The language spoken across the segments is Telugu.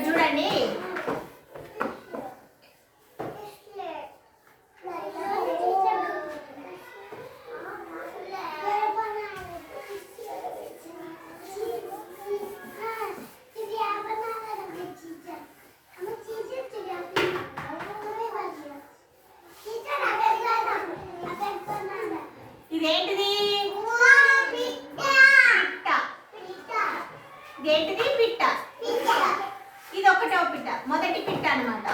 చూడండి, ఇదేంటిది? ఇదేంటిది? పిట్ట. ఇది ఒకటో పిట్ట, మొదటి పిట్ట అన్నమాట.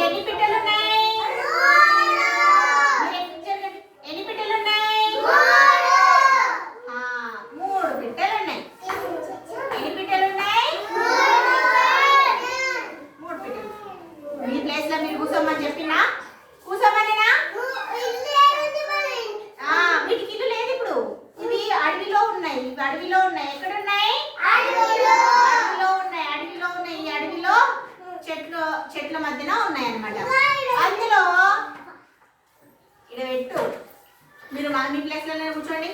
ఎన్ని పిట్టలు ఉన్నాయి? ఎన్ని పిట్టలు ఉన్నాయి? 3 పిట్టలు ఉన్నాయి. ఎన్ని పిట్టలు ఉన్నాయి? 3 పిట్టలు. మీ ప్లేస్ లో మీరు కూర్చోమని చెప్పినా? కూర్చోమనేనా? వీటికి ఇల్లు లేదు ఇప్పుడు. ఇవి అడవిలో ఉన్నాయి. ఇవి అడవిలో ఉన్నాయి. ఎక్కడ ఉన్నాయి? అడవిలో ఉన్నాయి. అడవిలో ఉన్నాయి. ఈ అడవిలో చెట్ల మధ్యన ఉన్నాయి అన్నమాట. అందులో ఇక్కడ పెట్టు. మీరు మీ ప్లేస్ లోనే కూర్చోండి.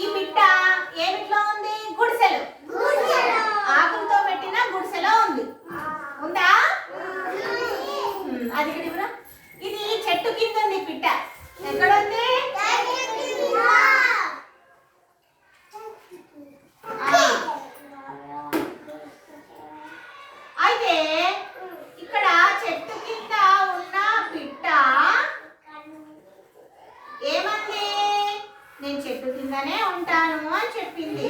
ఈ పిట్ట ఏమిట్లో ఉంది? గుడిసెలు. ఆకులతో పెట్టిన గుడిసెలో ఉంది. ఉందా? అది ఇక్కడ. ఇది చెట్టు కింద ఉంది పిట్ట. ఎక్కడ ఉంది? అయితే ఇక్కడ చెట్టు కింద ఉన్న పిట్ట ఏమంది? నేను చెట్టు కిందనే ఉంటాను అని చెప్పింది.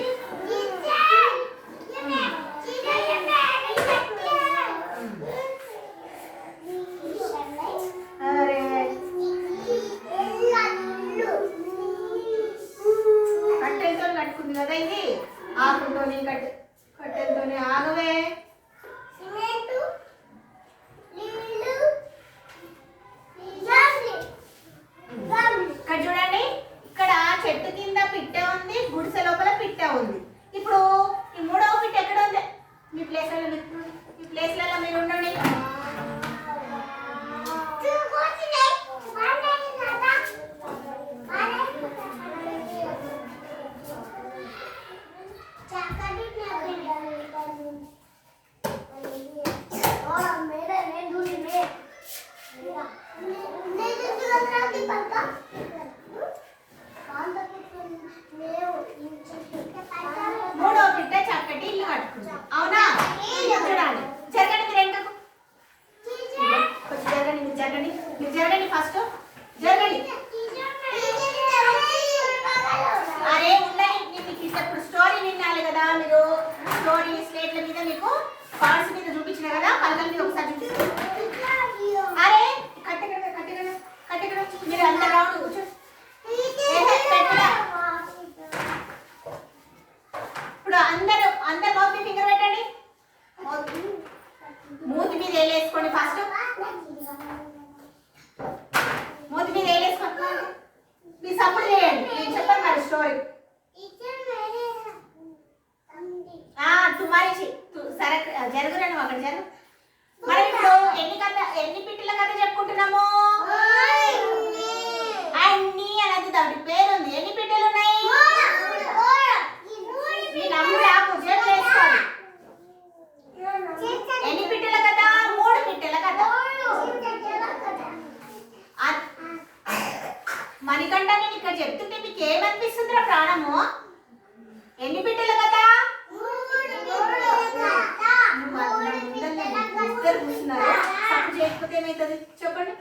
కట్టెలతో కట్టుకుంది కదా ఇది. ఆకులతోని కట్టెలతోని. ఆగవే. ఇక్కడ చూడండి, ఇక్కడ చెట్టు కింద పిట్ట ఉంది, గుడిసె లోపల పిట్ట ఉంది. ఇప్పుడు ఈ 3వ పిట్ట ఎక్కడ ఉంది? మీ ప్లేస్లలో మీరు ఉండండి. మూడో పిట్ట చక్కటి ఇల్లు కట్టుకుంది. అవునా? చూడండి, జరగండి మీరు వెనకకు. కొంచెం జరగండి. మీరు జరగండి ఫస్ట్. జరగండి. అరే ఉండండి. మీకు ఇప్పుడు స్టోరీ వినాలి కదా. మీరు స్టోరీ స్లేట్ల మీద మీకు కార్డ్స్ మీద చూపించిన కదా, పలకల మీద ఒకసారి చూపిస్తారు. అరే కట్టెక్కడ మీరు అందరు రౌండ్ కూర్చోండి. ఇప్పుడు అందరు మౌత్ మీద ఫింగర్ పెట్టండి. మూతి మీద వేలేసుకోండి. ఫస్ట్ మూతి మీద వేలేసుకోండి. మీరు సపోర్ట్ చేయండి. నేను చెప్పాను మరి స్టోరీ. తుమారి సరే జరుగురండి. అక్కడ జరుగు. మనం ఇప్పుడు ఎన్ని పిట్టల కథ చెప్పుకుంటున్నాము? అన్ని అనేది దాని పేరు ఉంది. ఎన్ని పిట్టలు ఉన్నాయి? నీ నంబర్ ఆపు. జరుగు వేసుకో. ఏమవుతుంది చెప్పండి?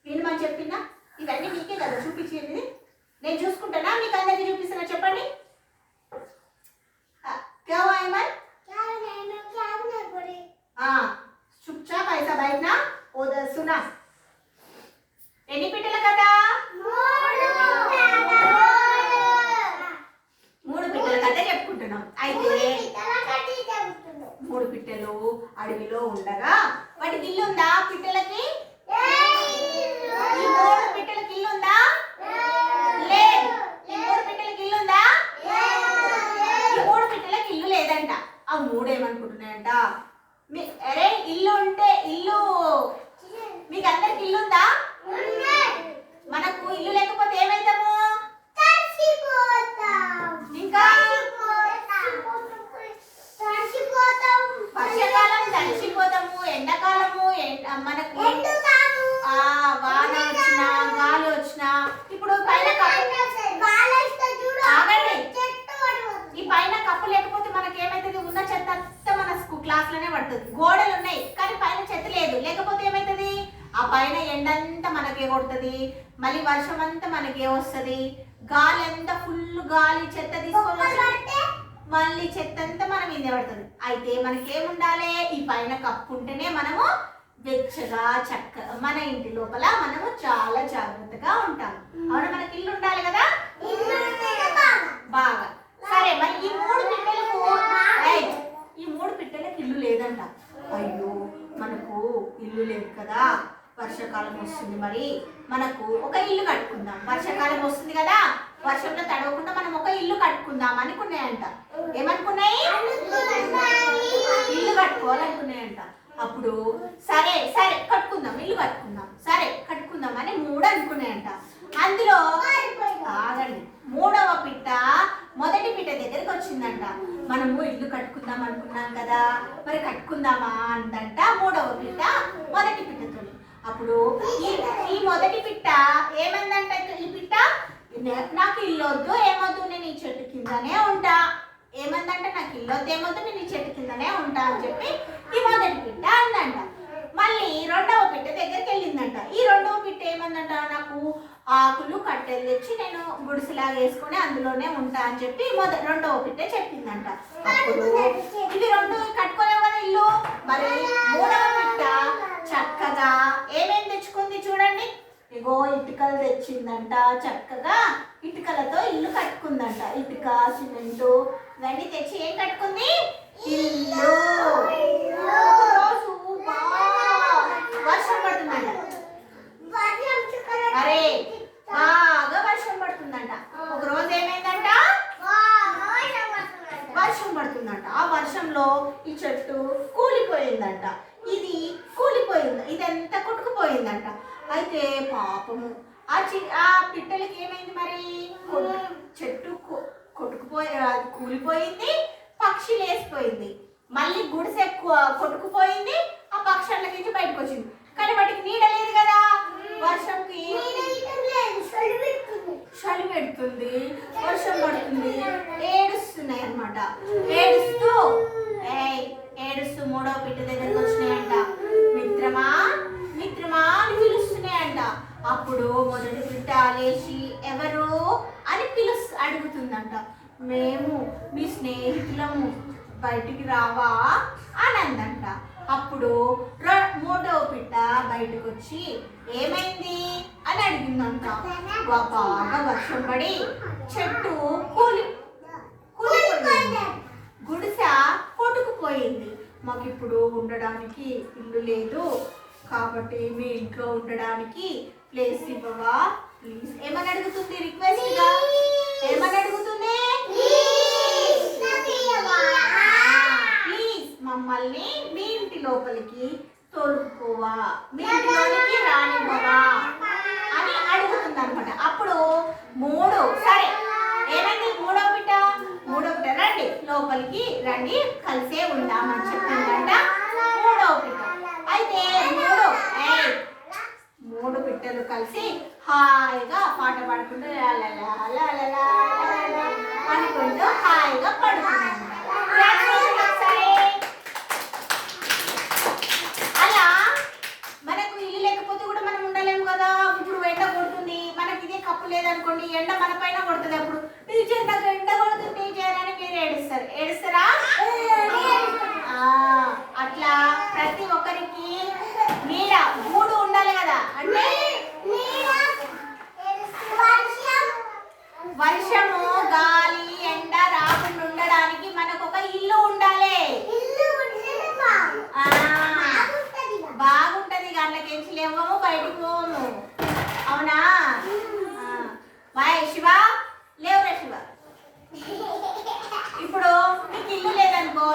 వినమని చెప్పినా ఇవన్నీ మీకే కదా చూపించేది. నేను చూసుకుంటానా మీకు అందరికీ చూపిస్తున్నా చెప్పండి. क्या हुआ है मन? हाँ चुपचाप ऐसा बैठना उधर सुना. ఎన్ని పిట్టల కథ? మూడు పిట్టల కథ చెప్పుకుంటున్నాం. అయితే మూడు పిట్టలు అడవిలో ఉండగా వాటికి ఇల్లు ఉందా? పిట్టలకి ఈ మూడు పిట్టలకి ఇల్లు ఉందా? లేదు. ఈ మూడు పిట్టలకి ఇల్లు ఉందా? ఈ మూడు పిట్టలకి ఇల్లు లేదంట. ఆ మూడు ఏమనుకుంటున్నాయంట, అరే ఇల్లు ఉంటే ఇల్లు మీకు అందరికి ఇల్లు ఉందా? మనకు ఇల్లు లేకపోతే ఏమైతాము? ఇంకా వర్షాకాలం తడిసిపోతాము, ఎండాకాలము మనకు వాన వచ్చినా గాలి వచ్చినా. ఇప్పుడు పైన ఈ పైన కప్పు లేకపోతే మనకి ఏమైతుంది? ఉన్న చెత్త అంతా మన క్లాస్ లోనే పడుతుంది. గోడలు ఉన్నాయి కానీ పైన చెత్త లేదు, లేకపోతే ఏమైతుంది? ఆ పైన ఎండంతా మనకే కొడుతుంది, మళ్ళీ వర్షం అంతా మనకే వస్తుంది, గాలి అంతా ఫుల్ గాలి చెత్త తీసుకొని మళ్ళీ చెత్త అంతా మన మీద పడుతుంది. అయితే మనకేముండాలి? ఈ పైన కప్పు ఉంటేనే మనము వెచ్చగా చక్కగా మన ఇంటి లోపల మనము చాలా జాగ్రత్తగా ఉంటాం. అవునా? మనకి ఇల్లు ఉండాలి కదా బాగా. సరే మరి ఈ మూడు పిట్టలకు ఇల్లు లేదంట. అయ్యో మనకు ఇల్లు లేదు కదా, వర్షాకాలం వస్తుంది, మరి మనకు ఒక ఇల్లు కట్టుకుందాం. వర్షాకాలం వస్తుంది కదా, వర్షంలో తడవకుండా మనం ఒక ఇల్లు కట్టుకుందాం అనుకున్నాయంట. ఏమనుకున్నాయి? ఇల్లు కట్టుకోవాలనుకున్నాయంట. అప్పుడు సరే సరే కట్టుకుందాం, ఇల్లు కట్టుకుందాం, సరే కట్టుకుందాం అని మూడు అనుకున్నాయంట. అందులో ఆగండి, మూడవ పిట్ట మొదటి పిట్ట దగ్గరికి వచ్చిందంట. మనము ఇల్లు కట్టుకుందాం అనుకున్నాం కదా, మరి కట్టుకుందామా అందంట మూడవ పిట్ట మొదటి పిట్టతో. అప్పుడు ఈ మొదటి పిట్ట ఏమందంట, ఈ పిట్ట నాకు ఇల్లు వద్దు, ఏమొద్దు, నేను ఈ చెట్టు కిందనే ఉంటా. ఏమందంటే నాకు ఇల్లు వద్దు, ఏమొద్దు, నేను ఈ చెట్టు కిందనే ఉంటా అని చెప్పి ఈ మొదటి పిట్ట అందంట. మళ్ళీ రెండవ పిట్ట దగ్గరికి వెళ్ళిందంట. ఈ రెండవ పిట్ట ఏమందంట, నాకు ఆకులు కట్టెలు తెచ్చి నేను గుడిసెలాగా వేసుకొని అందులోనే ఉంటా అని చెప్పి రెండవ పిట్ట చెప్పిందంట. అప్పుడు ఇవి రెండు కట్టుకోలేవు కదా ఇల్లు. మరి మూడవ పిట్ట చక్కగా ఏమేమి తెచ్చుకుంది చూడండి. ఇగో ఇటుకలు తెచ్చిందంట. చక్కగా ఇటుకలతో ఇల్లు కట్టుకుందంట. ఇటుక, సిమెంటు ఇవన్నీ తెచ్చి ఏం కట్టుకుంది? ఇల్లు. రోజు వర్షం పడుతుందంట. అరే బాగా వర్షం పడుతుందంట. ఒక రోజు ఏమైందంట, వర్షం పడుతుందంట. ఆ వర్షంలో ఈ చెట్టు కూలిపోయిందంట. ఇది కూలిపోయింది, ఇదంతా కొట్టుకుపోయిందంట. అయితే పాపము ఆ పిట్టలకి ఏమైంది మరి? చెట్టు కొట్టుకుపోయి కూలిపోయింది, పక్షి లేసిపోయింది, మళ్ళీ గుడిసె కొట్టుకుపోయింది, ఆ పక్షులకి బయటకు వచ్చింది. కానీ వాటికి నీడ లేదు కదా, వర్షంకి చలి పెడుతుంది, వర్షం పడుతుంది, ఏడుస్తున్నాయి అన్నమాట. ఏడుస్తూ మూడవ పిట్ట దగ్గరకు వచ్చినాయంట. మిత్రమా మిత్రమా అని పిలుస్తున్నాయంట. అప్పుడు మొదటి పిట్ట లేచి ఎవరు అని అడుగుతుందంట. మేము మీ స్నేహితులము, బయటికి రావా అని అందంట. అప్పుడు మూడవ పిట్ట బయటకు వచ్చి ఏమైంది అని అడిగిందంట. బాగా వర్షం పడి చెట్టు కూలిపోయింది, గుడిసె కొట్టుకుపోయింది, మాకు ఇప్పుడు ఉండడానికి ఇల్లు లేదు, కాబట్టి మీ ఇంట్లో ఉండడానికి ప్లేస్ ఇవ్వవా ప్లీజ్ ఏమని అడుగుతుంది? రిక్వెస్ట్ గా ఏమని అడుగుతుంది? ప్లీజ్ మమ్మల్ని మీ ఇంటి లోపలికి తోలుకుపోవా, మీ ఇంటిలోనికి రానివ్వవా అని అడుగుతుంది అనమాట. అప్పుడు సరే ఏమండి మూడో పిట్ట రండి లోపలికి రండి, కలిసే ఉందామని చెప్పిందంట మూడో పిట్ట. అయితే మూడు పిట్టలు కలిసి హాయిగా పాట పాడుకుంటూ అనుకుంటూ హాయిగా పడుకున్నాను. అలా మనకు ఇల్లు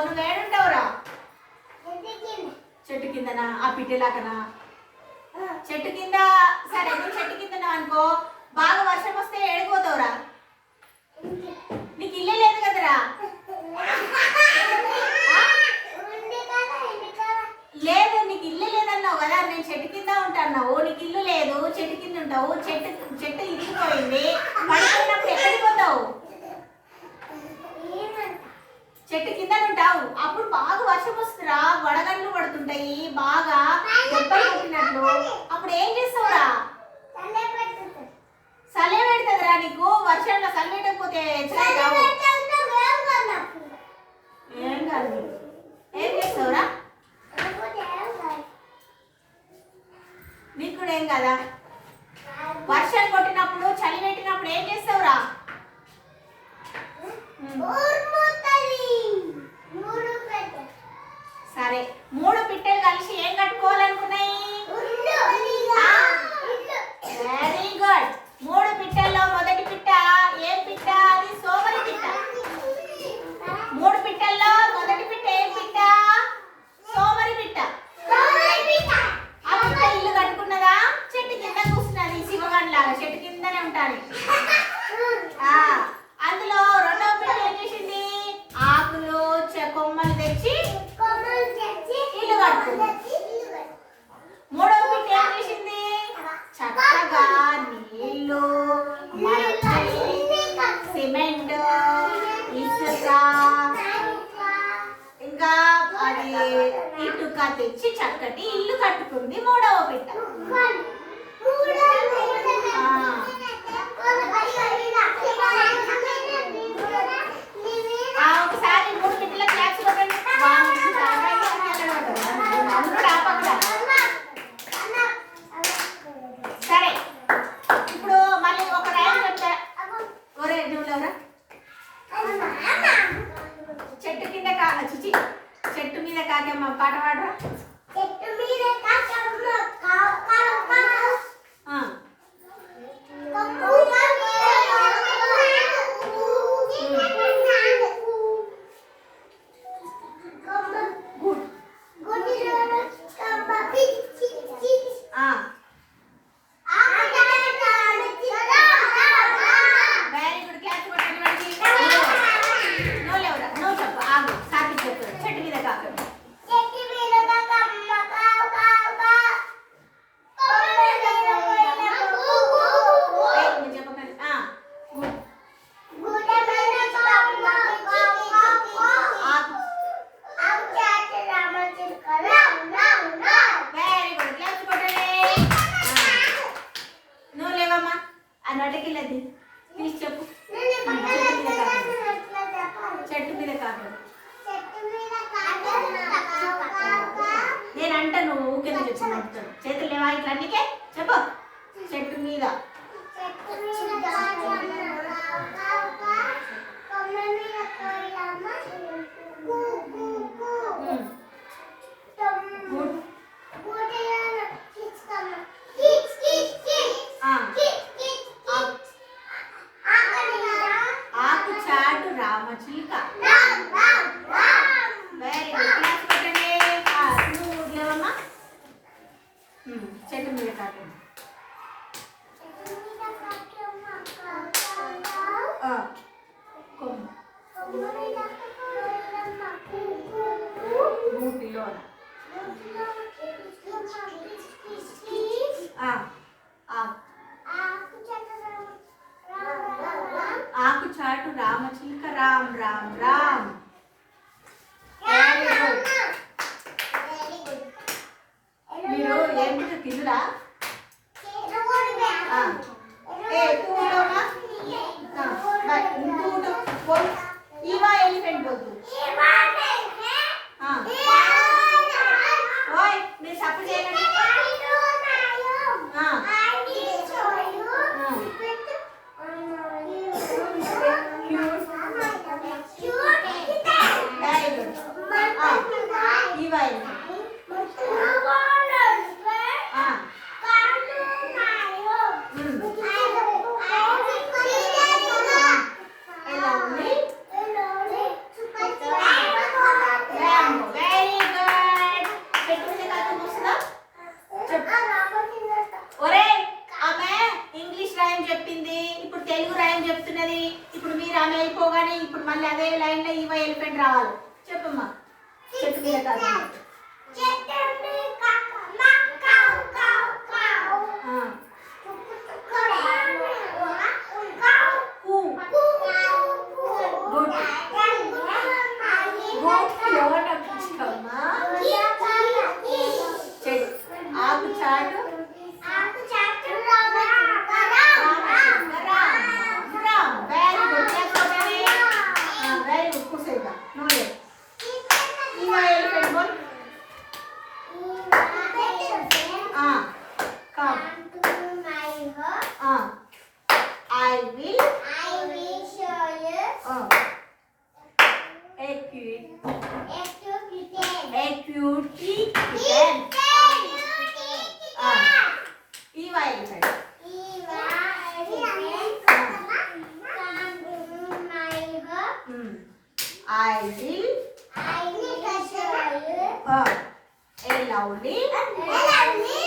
నువ్వు ఏడుంటావురా? చెట్టు కిందనా? ఆ పిట్టెలాకనా? చెట్టు కింద. సరే నువ్వు చెట్టు కింద అనుకో, బాగా వర్షం వస్తే ఏడిపోతావురా? నీకు ఇల్లే లేదు కదరా? లేదు, నీకు ఇల్లు లేదన్నావు కదా. నేను చెట్టు కింద ఉంటాన్నావు, నీకు ఇల్లు లేదు, చెట్టు కింద ఉంటావు. చెట్టు ఇరిగిపోయింది, పడిపోయినప్పుడు ఎక్కడికి పోతావు? చెట్టు కింద ఉంటావు. అప్పుడు బాగా వర్షం వస్తురా, వడగండ్లు పడుతుంటాయి, బాగా దెబ్బలు కొట్టినట్లు. అప్పుడు ఏం చేస్తావురా? సలే పెడుతుందిరా నీకు. వర్షంలో సలి పెట్టకపోతే ఏం కాదు. ఏం చేస్తావురా? నీకు కూడా ఏం కదా. వర్షం కొట్టినప్పుడు, చలి పెట్టినప్పుడు ఏం చేస్తావురా? సరే, 3 పిట్టలు కలిసి ఏం కట్టుకోవాలనుకున్నాయి? Very good. 3 పిట్టల్లో మొదటి పిట్ట ఏం పిట్ట? అది సోమరి పిట్ట. 3 పిట్టల్లో మొదటి పిట్ట ఏం పిట్ట? సోమరి పిట్ట. ఆ పిట్ట ఇల్లు కట్టుకున్నదా? చెట్టు కింద కూర్చున్నది, శివగండ్లాగా చెట్టు కిందనే ఉంటాను. అందులో రెండవ పిట్ట ఏం చేసింది? ఆకులు కొమ్మలు తెచ్చి ఇల్లు కట్టుకుంది. మూడవ పిట్ట ఏం చేసింది? చక్కగా నీళ్లు, సిమెంట్, ఇసుక, ఇంకా అది ఇటుక తెచ్చి చక్కటి ఇల్లు కట్టుకుంది మూడవ పిట్ట. ఒకసారి 3 పిట్టల క్లాస్ కొట్టండి. సరే, ఇప్పుడు మళ్ళీ ఒక రైలు చెప్తా. ఒరే నువ్వులెవరా? చెట్టు కింద చిచి చెట్టు మీద కాకమ్మ పాట పాడరా. నటకిలది ప్లీజ్ చెప్పు. చెట్టు మీద కాదు. నేను అంట నువ్వు ఊరికే చెప్పు. చేతులు లేవా ఇట్లా అన్నికే చెప్పు. చెట్టు మీద రామచిలుక. Very good. క్లాస్ కొట్టండి. నువ్వు లేవమ్మా. చెట్టు మీద కాదు. ఆకు చాటు రామచిలుక రామ్ రామ్ రామ్. మీరు ఏమిటో తిందురా? ఇవా ఎలిఫెంట్ వద్దు. ఓయ్ మీరు సపోర్ట్ చేయండి. ఎలిఫెంట్ రావాలి. చెప్పమ్మా. చెట్టు మీద కాదు. ఆకు చాటు వెరీ గుడ్ కుసేగా నువ్వు ఈవా ఎలిఫెంట్ బోల్. I will show you a cutie kitten. Eva elephant. I will show you a lovely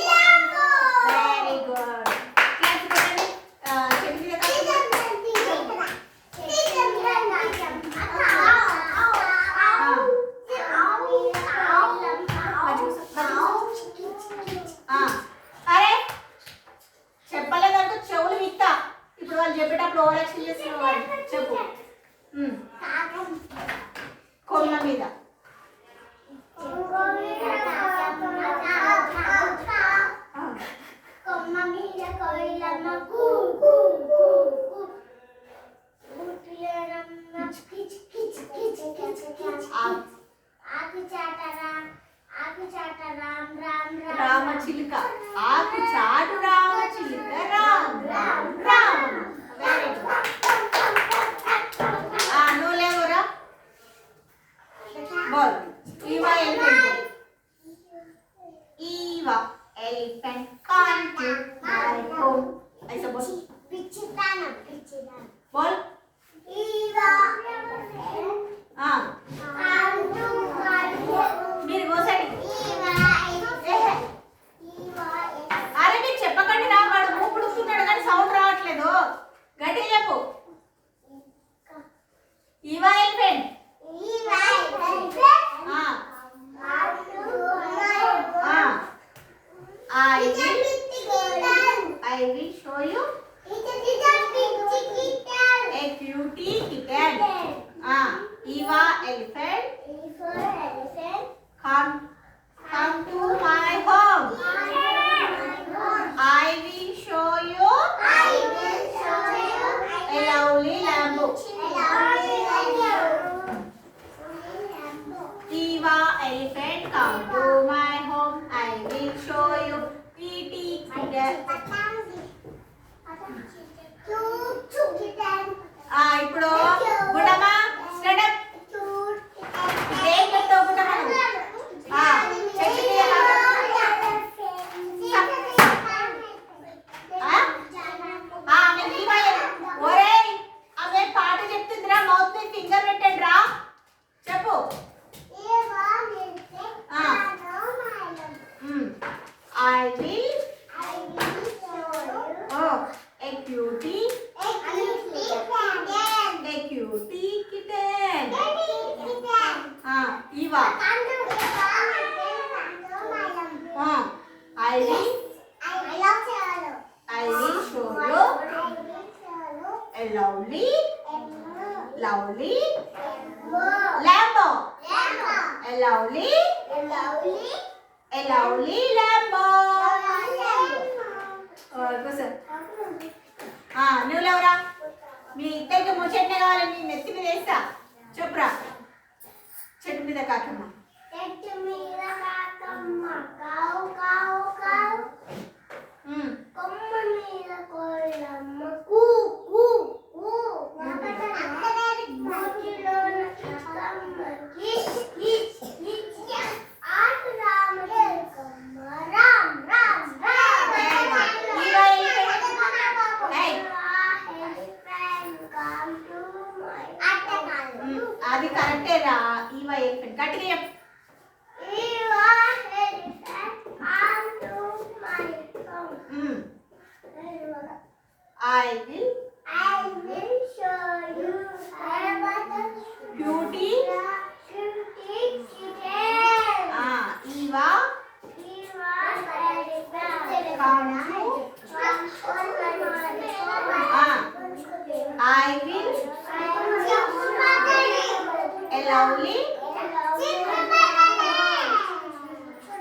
Lambo. Very good. అరే చెప్పలేదంటూ చెవులు విత్తా. ఇప్పుడు వాళ్ళు చెప్పేటప్పుడు ఓవర్ యాక్షన్ చేస్తున్న వాళ్ళు చెప్పు. కొమ్మ మీద రామ చిలుక. ఆకు చాటు రామ చిలుక రామ్ రామ్ రామ్. Very good. నువ్వు లేవురా బోల్. ఈవా ఎలిఫెంట్. ఈవా elephant come to my home. ऐसा बोल. बोल. మీరు గోసండి. అరే మీరు చెప్పకండి రా. వాడు మూపుడుస్తున్నాడు కానీ సౌండ్ రావట్లేదు. గట్టిగా చెప్పు. Eva elephant. I will show you a cutie kitten. Eva elephant. Come to my home. I will show you a lovely Lambo. Eva elephant, come to my home. I will show you cutie kitten. ఇప్పుడు గుడమా స్టాండప్. ఏం చెప్తావు గుడమా? చెట్టు మీద ఒరేయ్ అవే పాట చెప్తుందిరా. మౌత్ మీద ఫింగర్ పెట్టండి రా. చెప్పు. I will a cutie kitten. Eva. I will show you a lovely Lambo. A lovely Lambo. నువ్వు లేవురా. మీ ఇద్దరికి ముచ్చట్నే కావాలి. మీ నెత్తి మీద వేస్తా. చెప్పురా. చెట్టు మీద కాకమ్మ. కొమ్మ మీద కోయిలమ్మ కూ కూ కూ. అది కరెక్టే రా. ఈవా ఎలిఫెంట్. గట్టిగా చెప్పు. I will క్యూటీ ఈవా కాంచు I will a lovely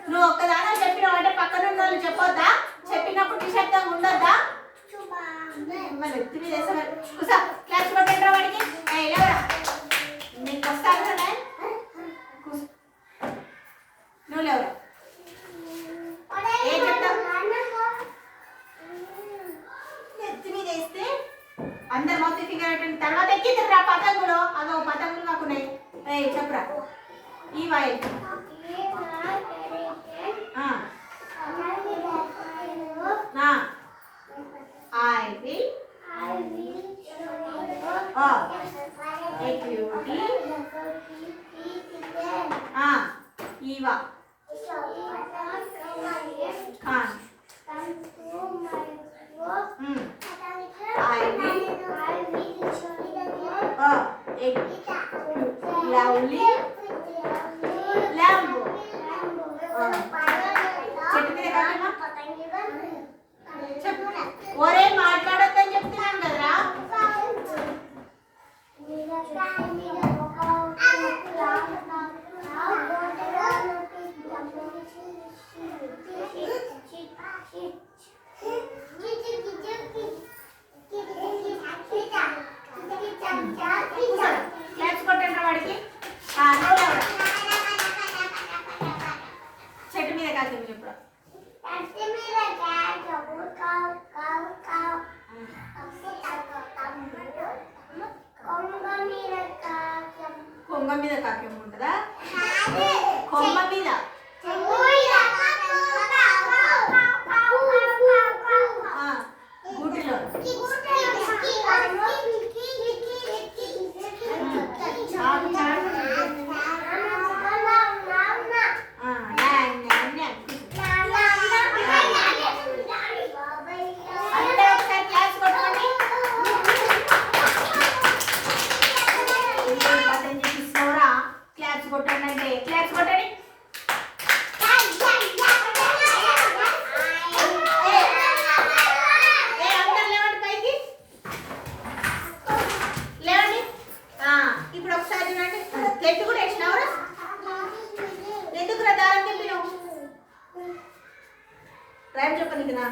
నువ్వు ఒక్కదానా చెప్పినావు అంటే పక్కన ఉన్న వాళ్ళు చెప్పొద్దా చెప్పినప్పుడు నిశ్శబ్దంగా ఉండొద్దా మరి వ్యక్తి మీద కూసా క్లాస్ పట్టండి వాడికి లేవరా నీకు వస్తాను కదా నువ్వు లేవరా ఏం చెప్తావు వ్యక్తి మీద వేస్తే అందరు మౌత్ ఫింగర్ పెట్టండి తర్వాత ఎక్కిద్దరు పతంగులు అదో పతంగులు నాకున్నాయి చెప్పరా ఈ వాయి I will a cutie Eva Khan I will a lovely Lambo ఒరే మాట్లాడొద్దని చెప్తున్నాను కదరా క్లాప్స్ కొట్టండి వాడికి చెట్టు మీద కాదు చెప్పుడు కొంగ మీద కాకేం ఉంటుందా కొమ్మ మీద గుడిలో రైమ్ చెప్పండి కదా